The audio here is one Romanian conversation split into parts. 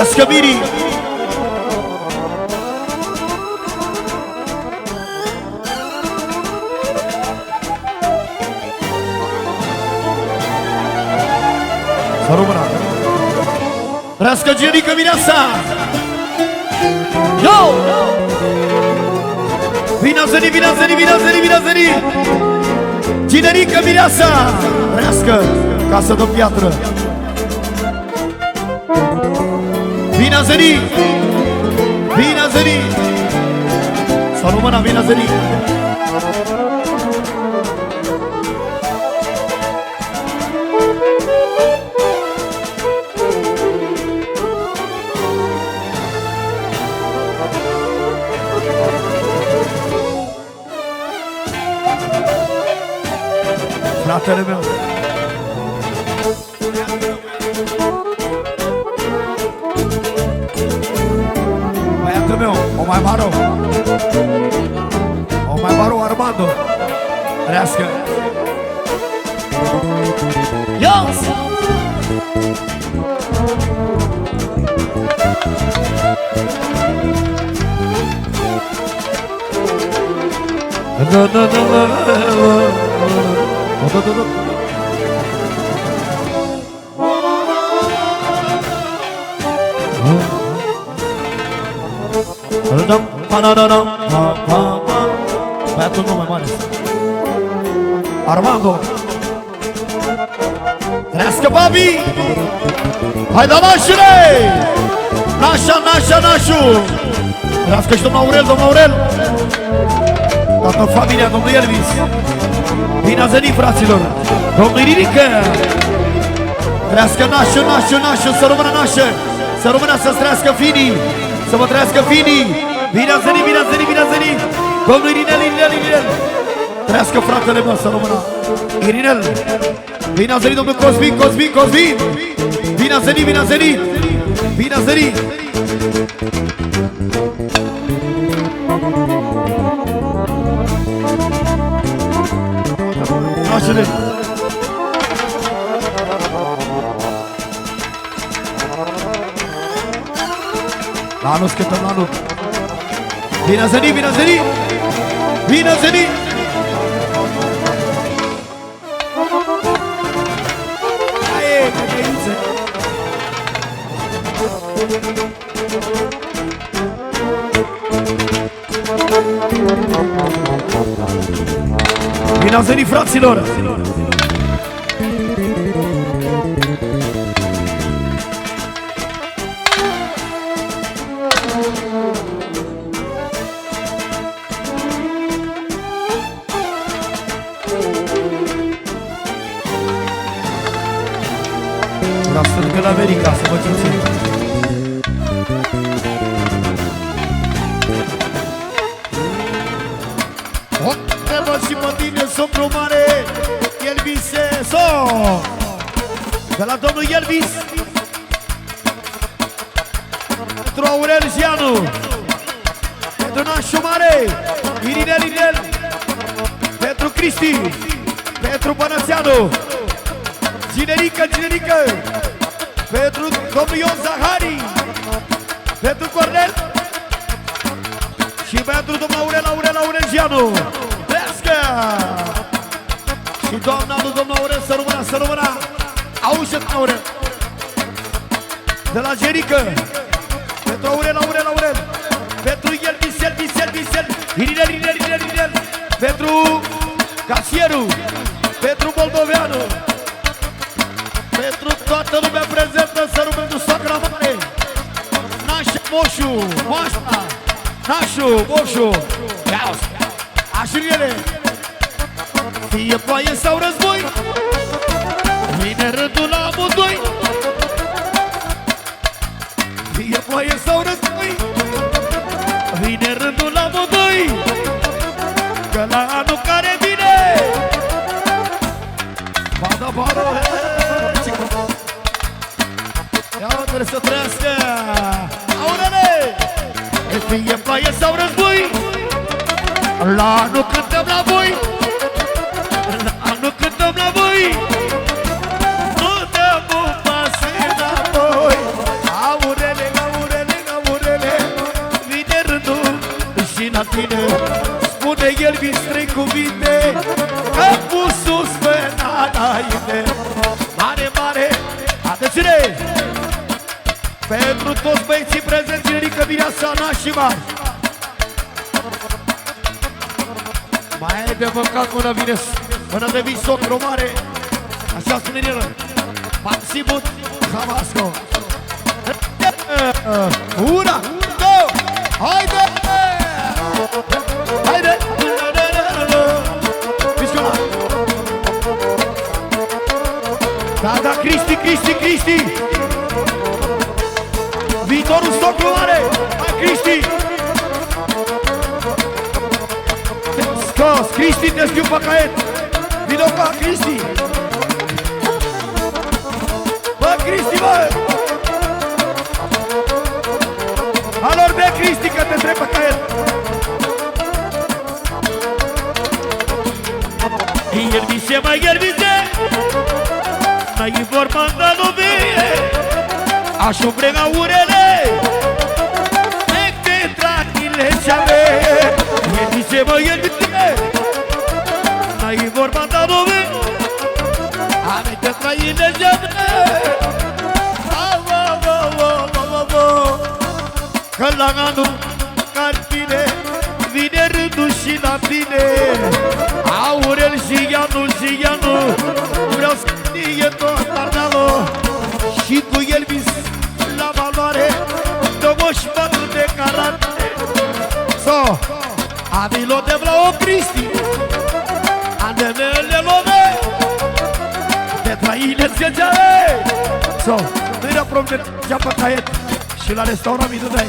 Trăiască Miri! Să rămână! Trăiască Generică Mireasa! Yo! Vine a zări, vine a zări, vine a zări, vine a zări! Generică Mireasa! Trăiască Casă de Piatră! Vine a zări! Vine a zări! Să rămână, vine a zări! Fratele meu! Băiatul meu, o mai maro! O mai maro, Armando! Trească! Ios! Băiatul meu mai mare Armando Trească Babi Hai da nașule Nașa, nașa, nașu Trească și domnul Aurel, domnul Aurel Toată familia, domnul Elvis Bine ați venit, fraților Domnul Irinică Trească nașu, nașu, nașu Să rămână nașă Să rămână să-ți trească finii Să vă trească finii Bine ați venit, bine ați venit, bine ați venit Domnul Irinel, Irinel, Irinel Trească fratele meu, să rămână Irinel Bine ați venit, domnul Cosmin, Cosmin, Cosmin Bine ați venit, bine ați venit Bine ați venit Nașule La anul scătăm la anul Bine ați venit, bine ați venit Bine ați venit Aie, căcăiuțe Bine ați venit, fraților La stângă la America, să vă țin. O, te văd și pe tine, sombru mare, Elvis, de la domnul Elvis, pentru Aurel Gianu, pentru nașul mare, Irinel, Irinel, pentru Cristi, pentru Bănățeanu, Generică, Generică, pentru domnul Ion Zahari, pentru Cornel și pentru domnul Aurel, Aurel, Aurelianu. Trească! Și doamna lui domnul Aurel, să rămână, să rămână. Auzi, Aurel. De la Generică, pentru Aurel, Aurel, Aurel, pentru Elvis, Elvis, Elvis, Elvis, Irinel, Irinel, Irinel, Irinel, pentru Casierul, pentru Moldoveanu, pentru toată lumea prezentă, să rugăm de soacra mare, Nașa, Moșu, Moașa, Nașu, Moșu, ia-o-ți, așuriele, fie ploaie sau război, vine rândul la amândoi, fie ploaie sau război, vine rândul la amândoi, că la anul care vine, bada, bada, ia-o, trebuie să trăiască, Aurele! Fie ploaie sau război, la anul cântăm la voi, la anul cântăm la voi, nu te-am pase înapoi, Aurele! Elvis, 3 cuvinte, că pus sus mâna înainte. Mare, mare, atențiune! Pentru toți băieții prezenți, ridică mireasa nașii mari. Mai ai de mâncat până devii socru mare. Așa spune el. Maximut Hamasco. Una, două, haide! Haide! Piscola! Da, da, Cristi, Cristi, Cristi! Viitorul socru mare! Hai, Cristi! Scos, Cristi, te știu pe caiet! Vino ca Cristi! Bă, Cristi, bă! Alor de Cristi, că te trebuie pe caiet! Iervise, mai iervise! N-ai vorba în dalovie! Aș ombrega urele! Ecte tranquile ce-ave! Iervise, mai iervise! N-ai vorba în dalovie! Aminte tranquile ce-ave! Că la anul cartine vine rândul și la tine. Aurel și Ianu, vreau să fie tot Arnalo. Și cu Elvis la valoare 24 de carate. So, avilo de Vlau Cristi, andemele love de traine zgăgeare. So, nu era problem cea pe caiet și la restaurant mi dai.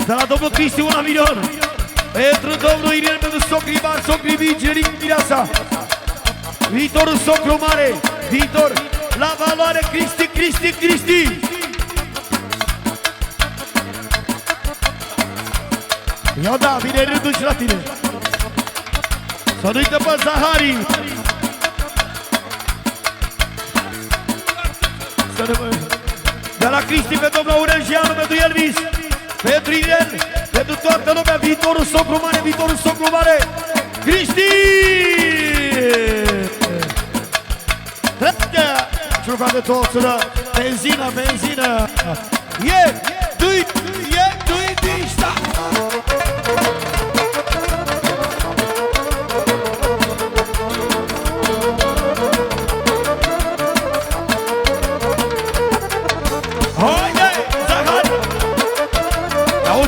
De la domnul Cristi 1 milion. Pentru domnul Irien, pentru socrii mari, socrii mici, ridică mireasa. Viitorul socru mare, viitor la valoare, Cristi, Cristi, Cristi. Ia da, vine rândul și la tine. Să nu uită pe Zahari. De la Cristi pe domnul Aurel și Ianu, pentru Elvis, pentru Irene, pentru toată lumea, viitorul socru mare, viitorul socru mare, Cristi! Și rugăm de toți, benzină, benzină! Du-i dișta!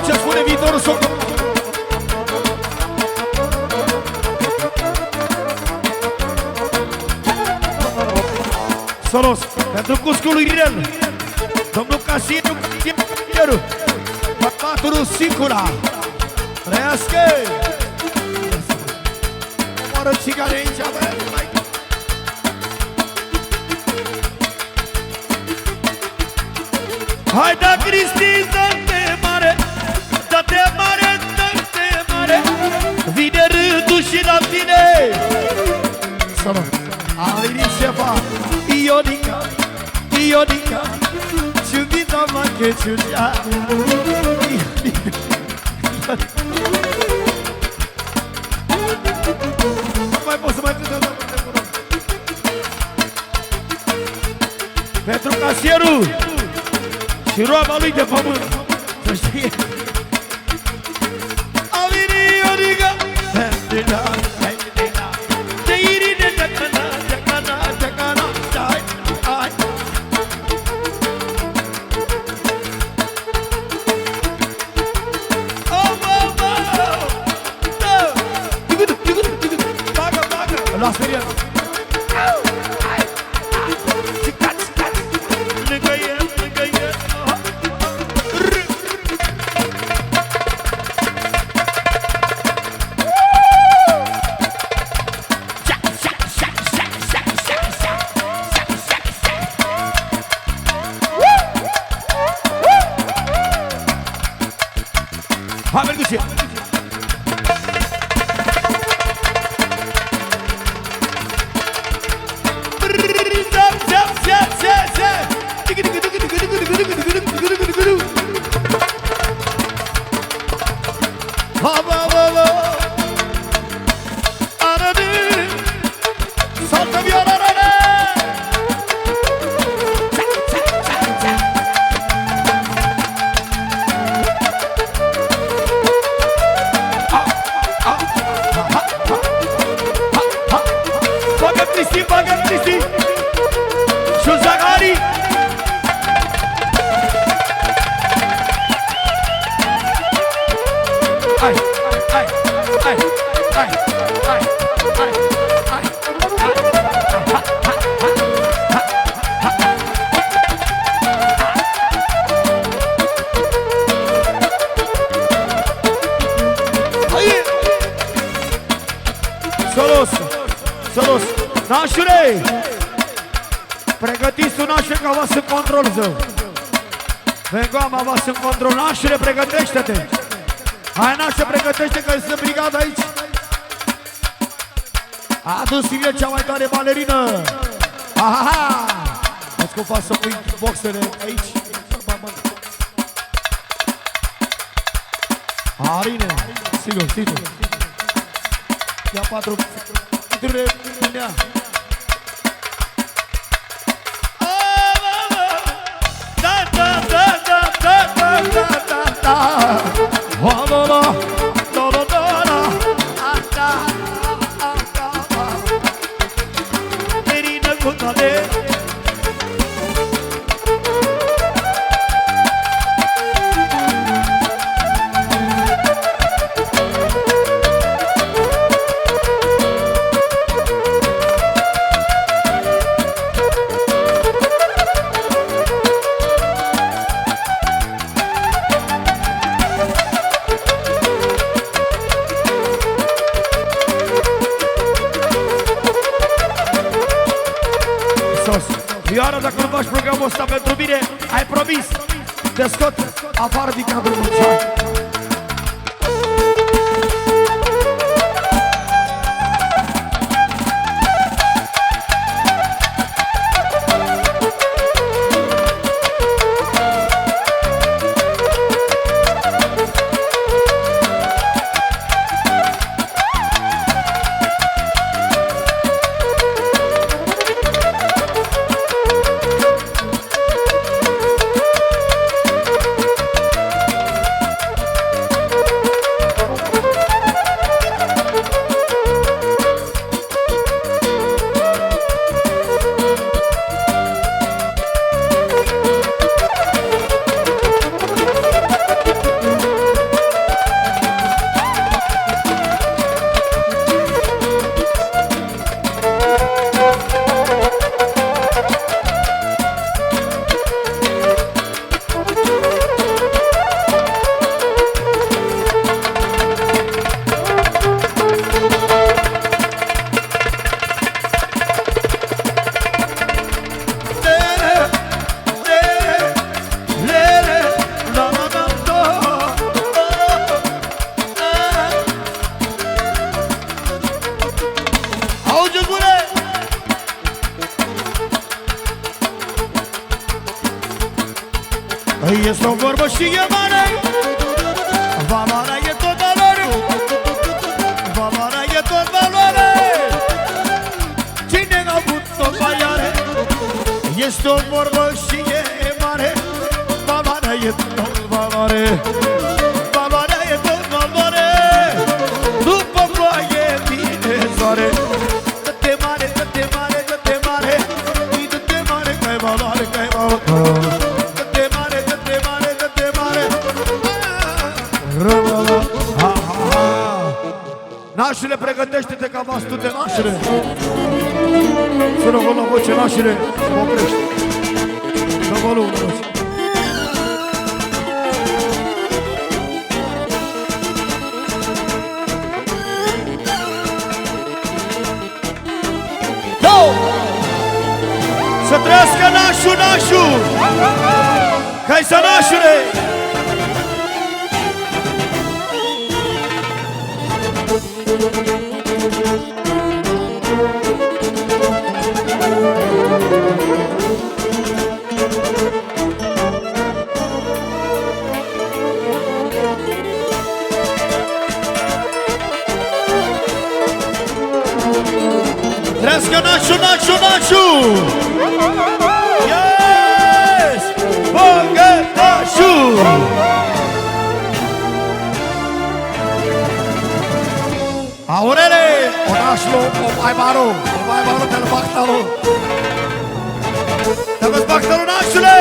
Ce spune viitorul socru? Soros, pentru cuscul lui Irel, domnul Casieru, Papaturul Sicula, trăiască! Omoară țigane aici, bă! Hai da, Cristi, dă-te mare! Dă-te mare, dă-te mare! Vine rândul și la tine! Salut! A venit șefa Ionica, Ionica, ciubita mă că ciubia. Nu mai pot să mai cântăm. Pentru casierul și roaba lui de pământ, să știe. A venit Ionica, las feria. Hai, merguție! Salut! Nașule! Pregătiți un nașule că v-ați în control, zău! Vengoama v-ați în control, nașule, pregătește-te! Hai, nașule, pregătește că sunt brigada aici! A adus fie cea mai tare balerină! Aha! Vezi cum fac să pui boxele aici? Arine! Sigur, sigur! Ia 4 litre din ea! Ioana, dacă nu faci programul ăsta pentru mine, ai promis, te scot afară din cadrul muncean. Este o vorbă și e mare, valoarea e tot valoare, valoarea e tot valoare. Cine a avut-o mai are, este o vorbă și e mare, valoarea e tot valoare, valoarea e tot valoare. După ploaie vine soare, dă-te mare, dă-te mare, dă-te mare, dă-te mare, că ai valoare, că ai valoare. Nașule, pregătește-te că am astute, nașule. Să rog la voce, nașule, să mă oprești. Să vă luăm, nașule. Să trăiască nașul, nașul! Hai să nașule! Trească nașu, nașu, nașu! Yes! Bogătașu! Aurele! O nașlu, o mai maru te-l bactalu! Te-l bactalu, nașule!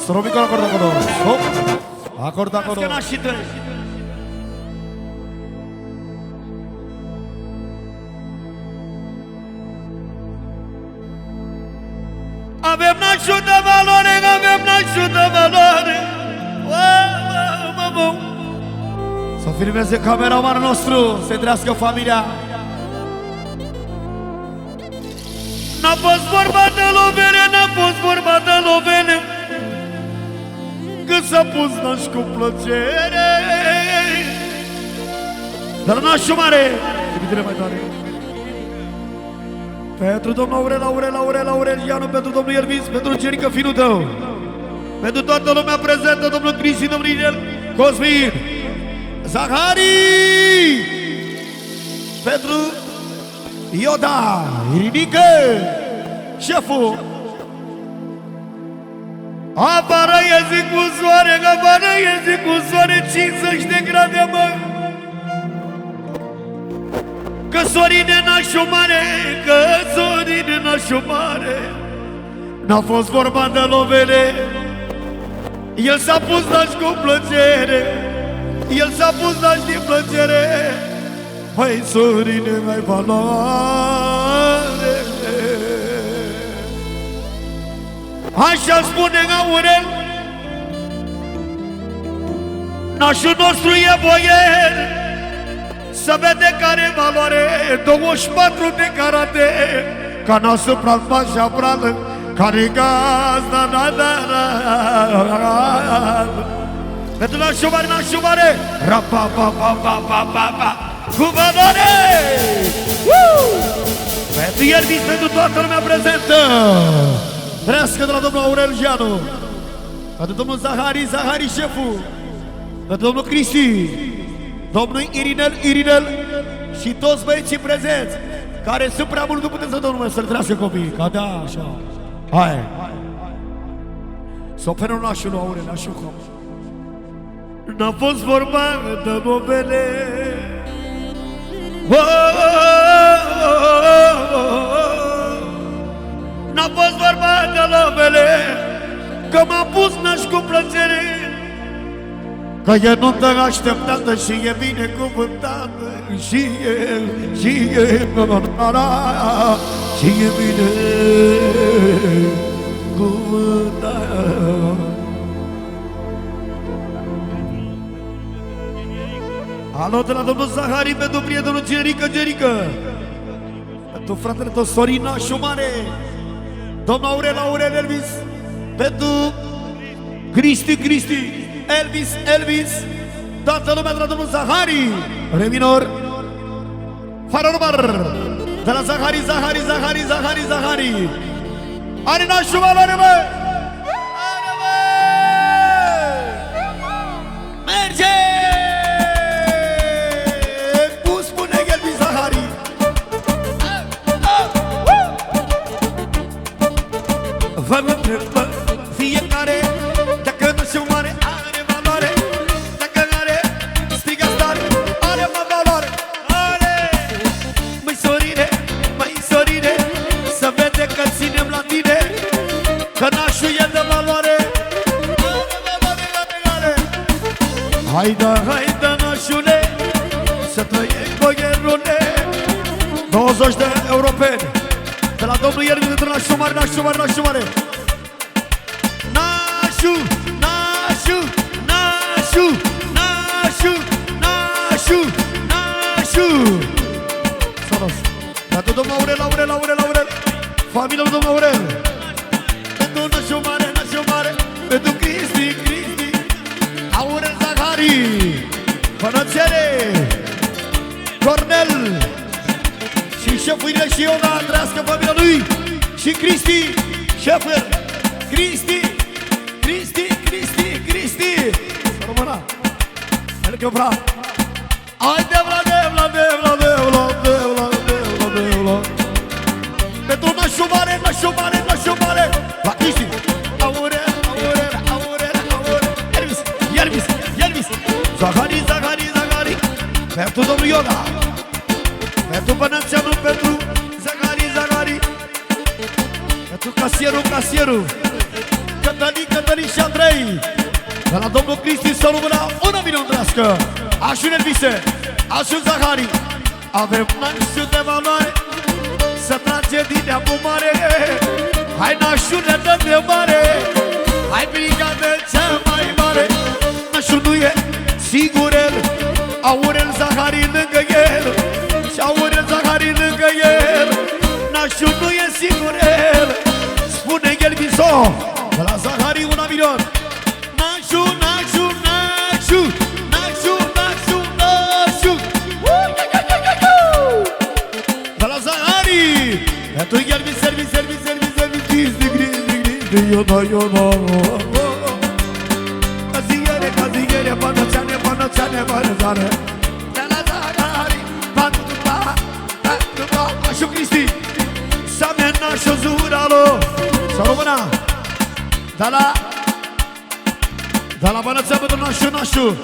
Stromicul acordă acolo. Hop. Acordă acolo. Avem nașul de valoare, avem nașul de valoare. Să filmeze cameramanul nostru, să-i trească familia. N-a fost vorba de lovere, n-a fost vorba de lovere, că s-a pus naș cu plăcere. Dar nașul mare, iubitele mai tare. Pentru domnul Aurel Ianu, pentru domnul Elvis, pentru Cerică, finul tău. Pentru toată lumea prezentă, domnul Cristi, domnul Inel, Cosmin, Zahari, pentru Ioda, Irinică, șeful. Afară e zi cu soare, afară e zi cu soare, 50 de grade, mă. Că Sorine nașul mare, că Sorine nașul mare, n-a fost vorba de lovere, el s-a pus naș cu plăcere, el s-a pus naș din plăcere. Hai Sorine, mai valoare. Așa spune Aurel, nașul nostru e boier, să vede care valoare, 24 de carate, ca nasul plasma și aprală, care gazda, pentru nașul mare, ra-pa-pa-pa-pa-pa-pa-pa, cu valoare. Pentru Elvis, pentru toată lumea prezentă. Trească de la domnul Aurel Gianu, pentru domnul Zahari șeful, pentru domnul Cristi, domnul Irinel și toți băieții prezenți, care sunt prea mult, nu puteți să dau numai să-l trească copiii, ca da, așa. Hai! S-o oferă nașul lui Aurel, nașul cum. N-a fost vorba de novele, n-a fost vorba de lovele, că m-a pus naș cu plăcere, că e nuntă așteptată și e binecuvântată, și e binecuvântată. Alo de la domnul Zahari, pentru prietenul Gerică, pentru fratele tău Sorina Șumare, domnul Aurel Elvis, pentru Cristi, Elvis, toată lumea de la domnul Zahari, re minor, fără număr, de la Zahari, are nașul valoare, mă! merge! Cum spune Elvis Zahari? Vă întrebă fiecare, dacă nașul mare are valoare, dacă are, striga stare, are mă valoare, are! Măi Sorine, să vede că ținem la tine, că nașul e de valoare, are. Haide, nașule, să trăiești, boierule. 20 de europeni de la domnul Elvis, de la nașul mare. Nașu. Salut! Pentru domnul Aurel, familia lui domnul Aurel, Pentru nașul mare, pentru Cristi, Aurel Zahari, Pănățele, Cornel și șeful Inel și Ioga, trească familia lui, și Cristi, șeful Cristi. Să rămână, el că vrea. haide Vlade. Pentru nașul mare, la Cristi. Aurel, Elvis, Zahari, pentru domnul Ioga, pentru Bănățeanu, pentru Zahari, pentru casierul, că Cătălin și Andrei. De la domnul Cristi să rămână una minunăască. Așu Nervise, Așu Zahari. Avem nașul de valoare, să trage din neamul mare. Hai nașule, dă de mare, hai brigade cea mai mare. Nașul nu e sigurel, Aurel Zahari lângă el, și Aurel Zahari lângă el. Nașul nu e sigurel, spune el Viso. De la Zahari una milion. Nașu, nașu, nașu, nașu, nașu, nașu. De la Zahari pentru el mi servi, servi, servi, servi. Grizdi, grizdi, grizdi, iona, iona. Caziere, caziere, panățeane, panățeane, panățeane. De la Zahari Pantupa, pantupa. Așu Cristi Same nașo zuralo. Să rămână. De la Bănățea pentru nașu,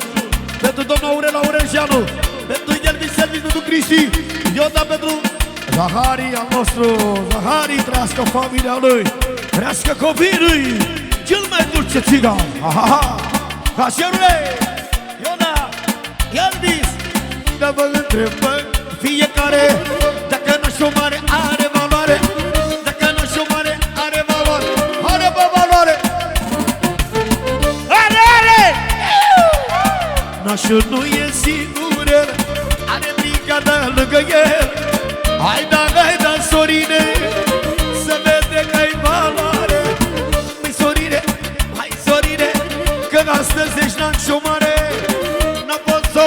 pentru domnul Aurel Aurenjeanu, pentru Elvis, pentru Cristi, Ioda pentru Zahari al nostru. Zahari, trăiască familia lui, trăiască copilul, cel mai dulce țigan. Cașerule, Ioda, Elvis, că vă întrebă fiecare dacă nașul mare are valoare, dacă nașul mare are valoare, are valoare. Nașul nu e sigur, are brigada lângă el. Hai da, Sorine, să vede că-i valoare. Măi Sorine, hai Sorine, că astăzi ești nașul mare. N-a pot să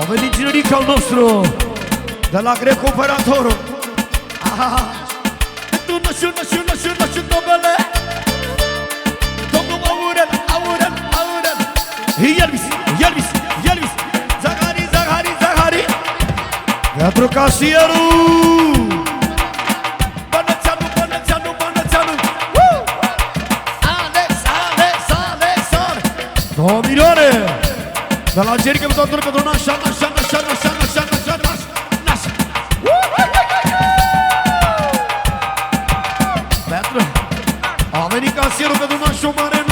a venit generic al nostru, de la Greco Operatorul. Tu nașul, domnule, domnul Aurel. Elvis, Zahari. Pentru casierul Bănățeanu. Alex. 2 milioane. De la Angelica pentru nașa. Pentru a venit casierul pentru nașul mare.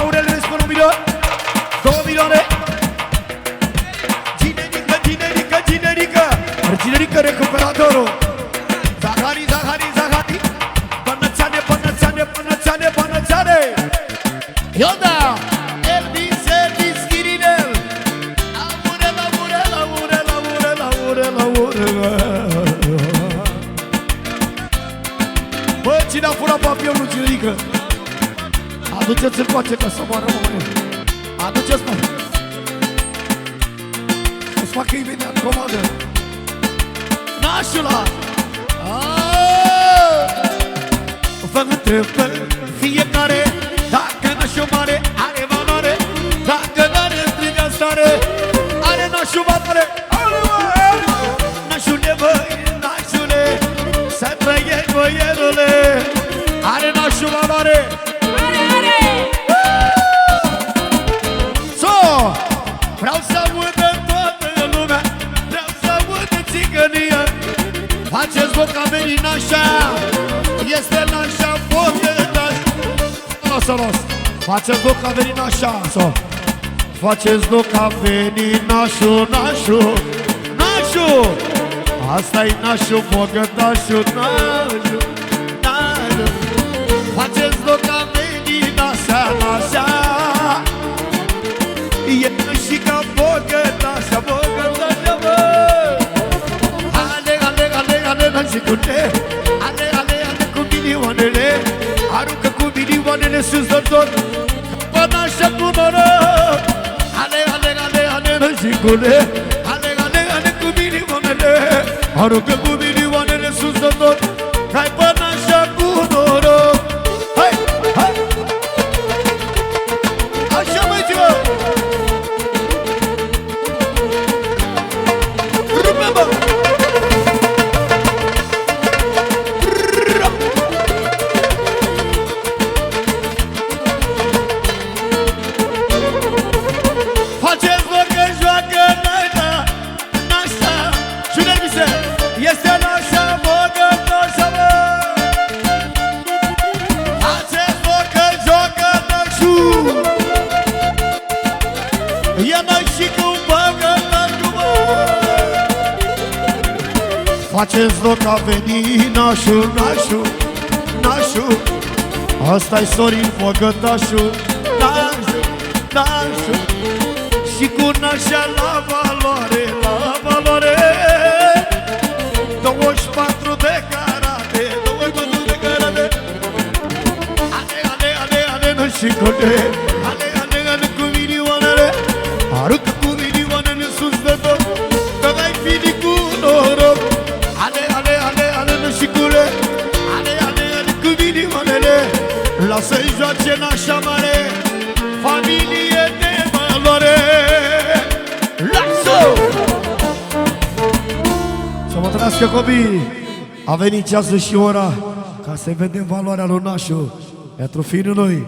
Aurel, îți spun 1 milion. 2 milioane. Ginerică recuperatorul. Zahari. Bănățeane. Ioda, Elvis, Ghirinel. Aurel. Bă, cine a furat papionul, Ginerică? Aduceți-l coace ca să moară, mă. Aduceți-mă. O să facă imediat comandă. Nașula! Vă întrebă fiecare dacă nașul mare are valoare, dacă n-are întreaga stare, are nașul valoare. Nașule, băi, nașule, să trăiești, băierule, are nașul valoare. Vreau să audă toată lumea, vreau să audă țigănia. Faceți loc că a venit nașa, este nașa bogătaș. Los. Faceți loc că a venit nașa. Faceți loc că a venit nașul. Asta-i nașul bogătașul. Faceți loc că a venit nașa. E și ca bogătașa, bă. Ale, nașicule, ale cu milioanele. Aruncă cu milioanele sus de tot, ca nașa cu noroc. Ale, nașicule, ale cu milioanele. Aruncă cu milioanele sus de tot, ca nașa cu noroc. Hai! Așa, măi, țiva! Este nașa bogătașa, bă. faceți loc, a venit nașul, nașul, nașul. Asta-i Sorin Făgătașul, nașul, nașul. Și cu nașa la valoare, la valoare 24 de carate, 24 de carate. Ale, ale, ale, ale, nășicule, ale, ale, ale, cu milioanele. Aruncă cu milioanele sus de tot, că n-ai fi cu noroc. Ale, ale, ale, ale, nășicule, ale, ale, ale, cu milioanele. Lasă-i joace nașa mare, familie de valoare. Lasă! Să mă trăiască copii. A venit ceasul și ora ca să vedem valoarea lui nașul pentru fiul noi.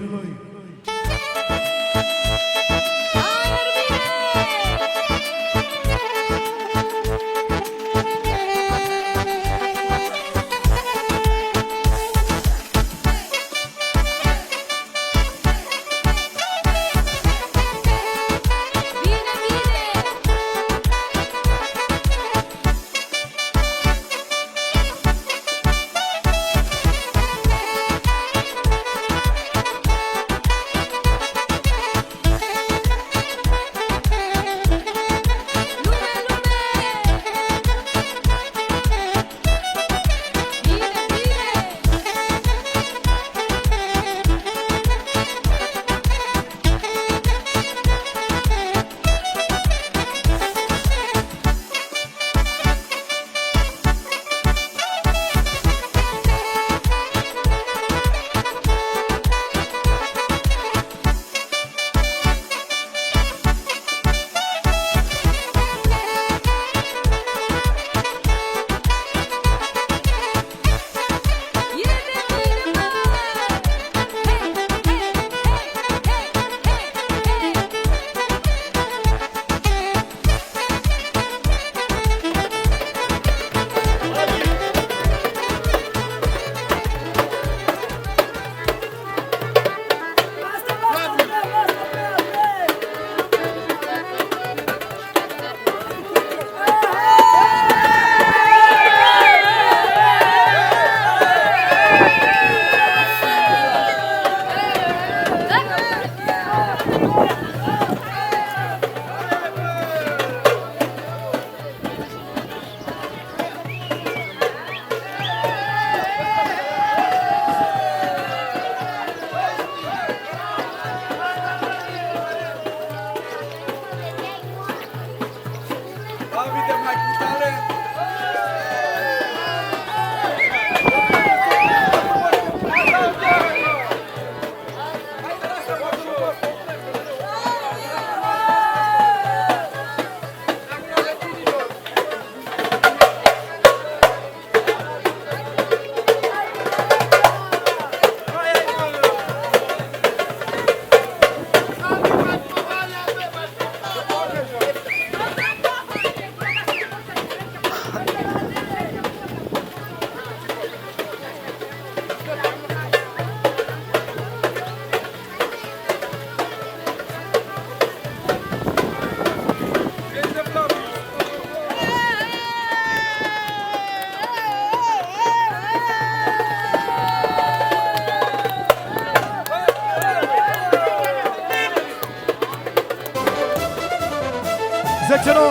Zecero.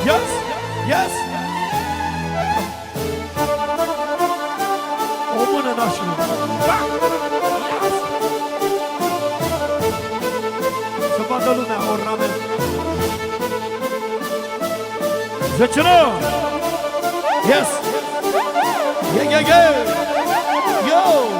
Yes, yes. O mână, nașul. Să vadă lumea ornament. Zecero. Yes. Yeah, yeah, yeah. Yo.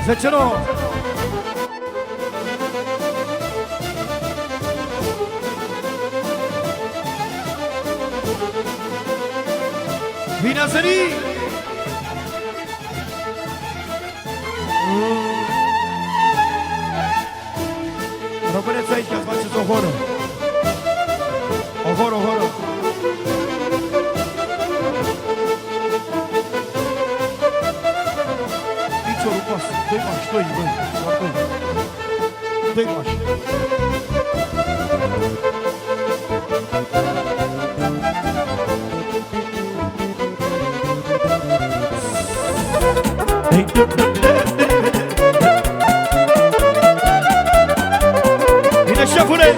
Zecero. Bine a sărit! aici, să faceți o horă. O horă, o horă. Piciorul pasă, doi mași, doi, doar doi. Doi mași. Bine, șefule!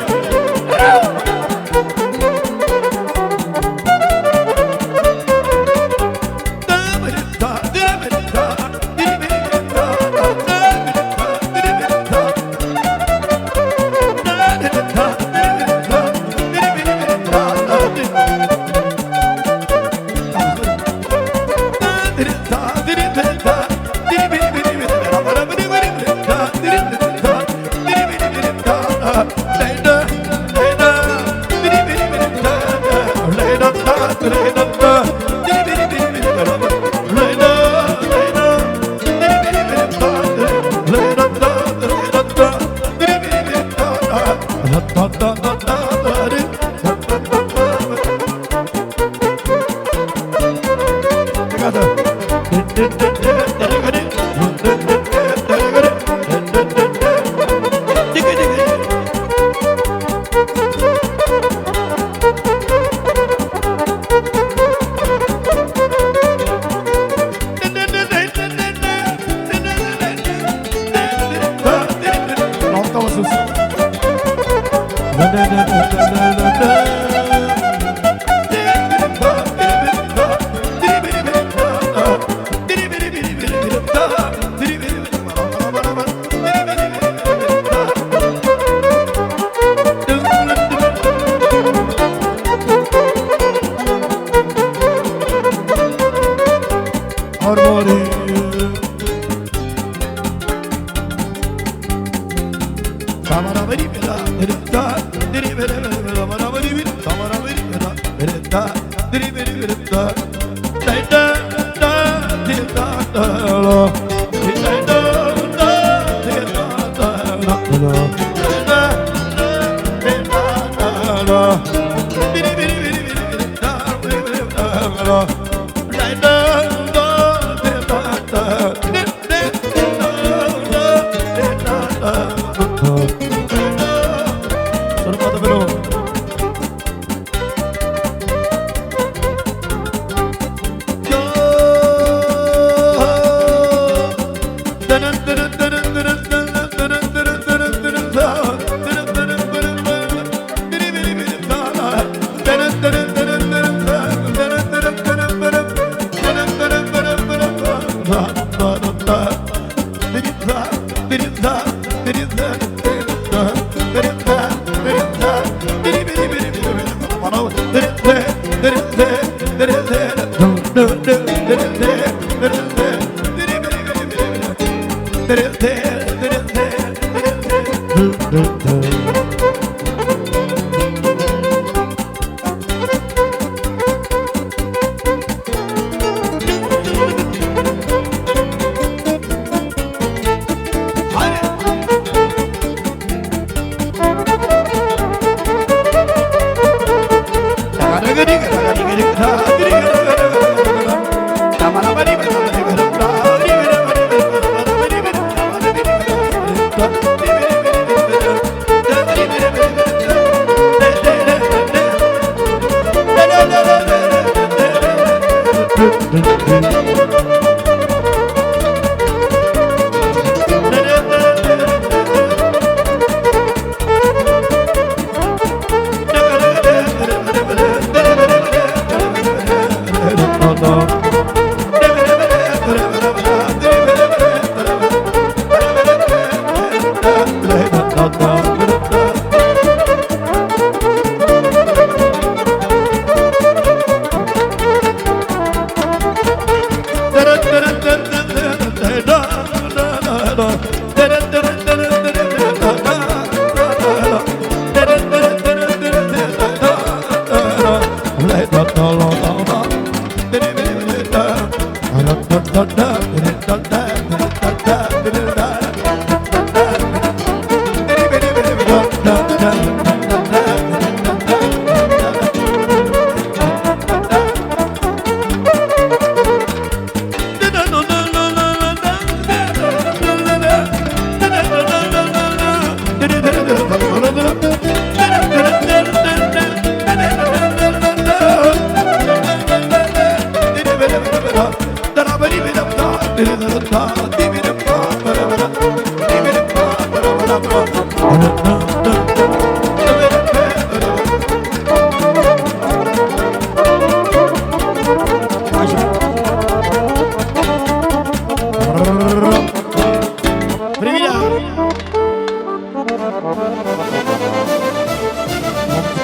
Privirea!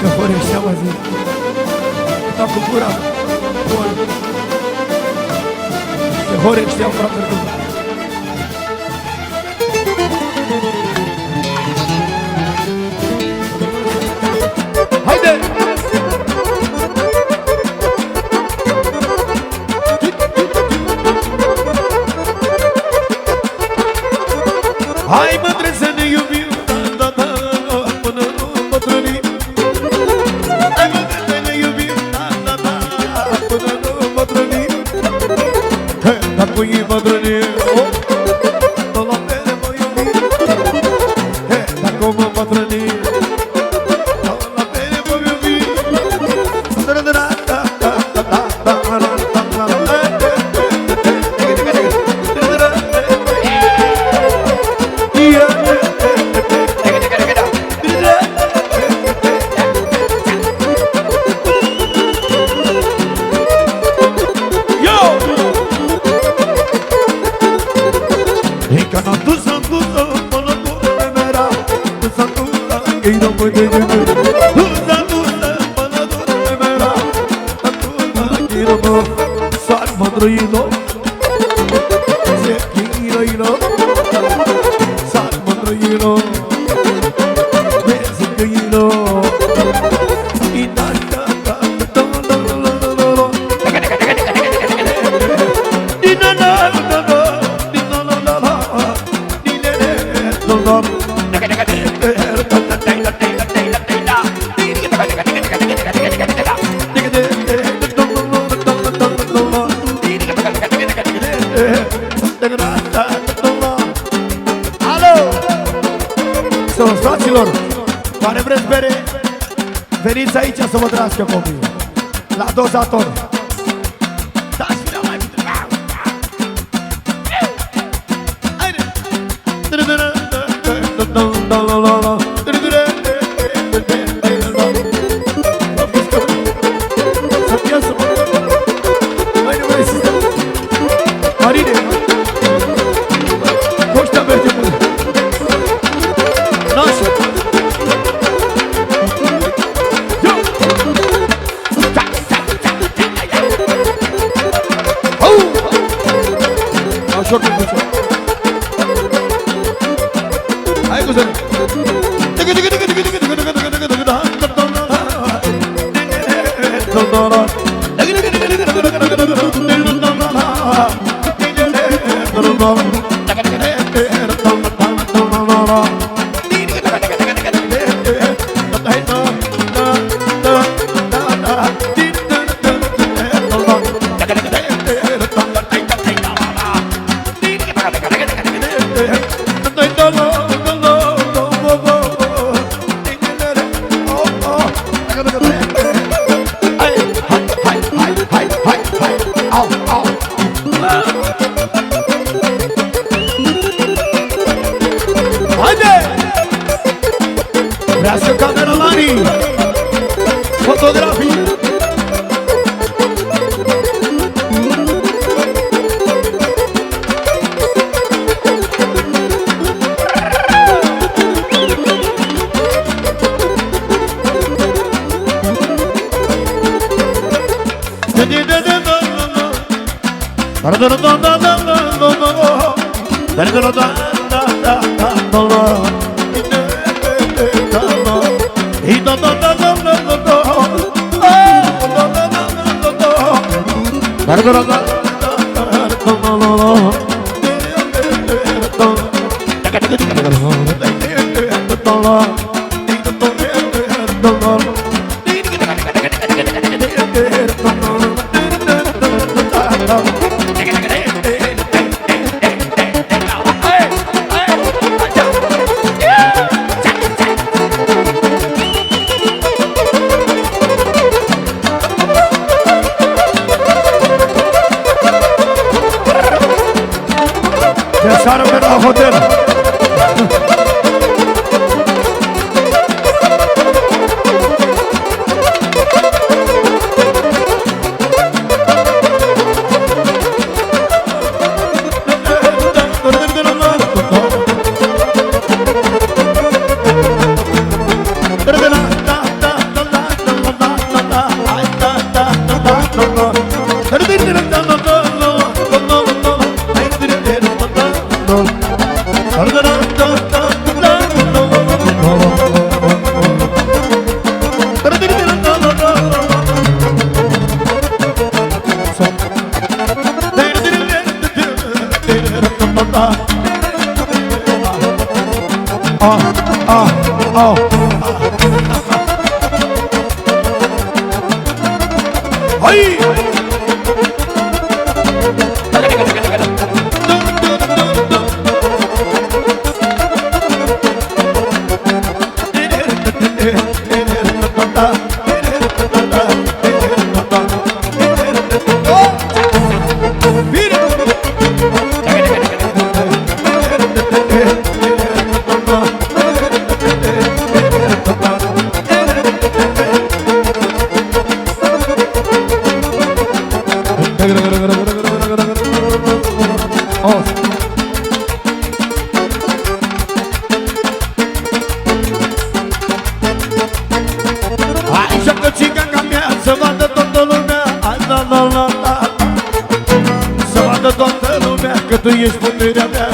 Că fără știam azi. Stau cu gura. De hore știam, frate. Haide! Hai mândre să ne iubim, da, da, da, până nu îmbătrânim. Hai mândre să ne iubim, da, da, da, până nu îmbătrânim. Dar cu ei îmbătrânim, tot la mele mă iubim. Dar cum îmbătrânim, tot la mele mă iubim. Da, da, da, da, da, da, da, da, da, da. Fraților, care vreți bere, veniți aici să vă trăiască copiii. La dozator. Dați vina mai putere. Haide! Să piasă, mă. Mai nu vrei sistem. Marine. Coștea merge până. Nașă. Ușor pe puțin. Hai cu zări. Vrească cameramanii, fotografii. De seară pe la hotel. Hai! Să vadă toată lumea, la la la la. Să vadă toată lumea că tu ești puterea mea.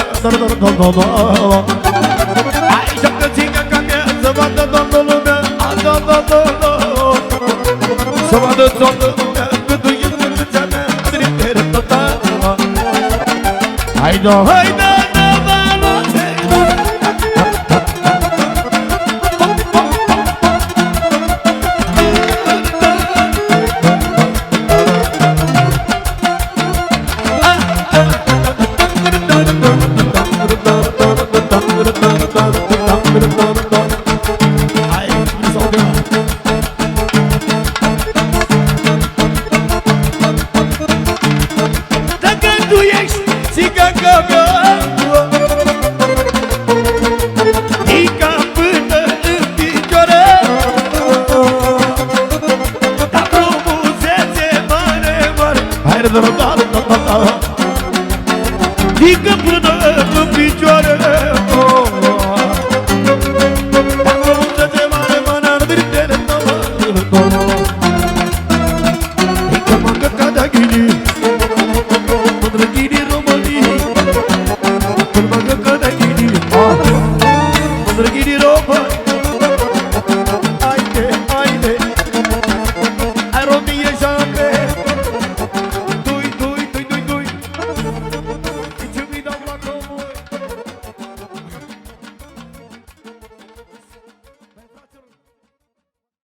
Hai joacă țiganca mea, să vadă toată lumea, la la la la. Să vadă toată lumea că tu ești puterea mea. Hai da, hai da.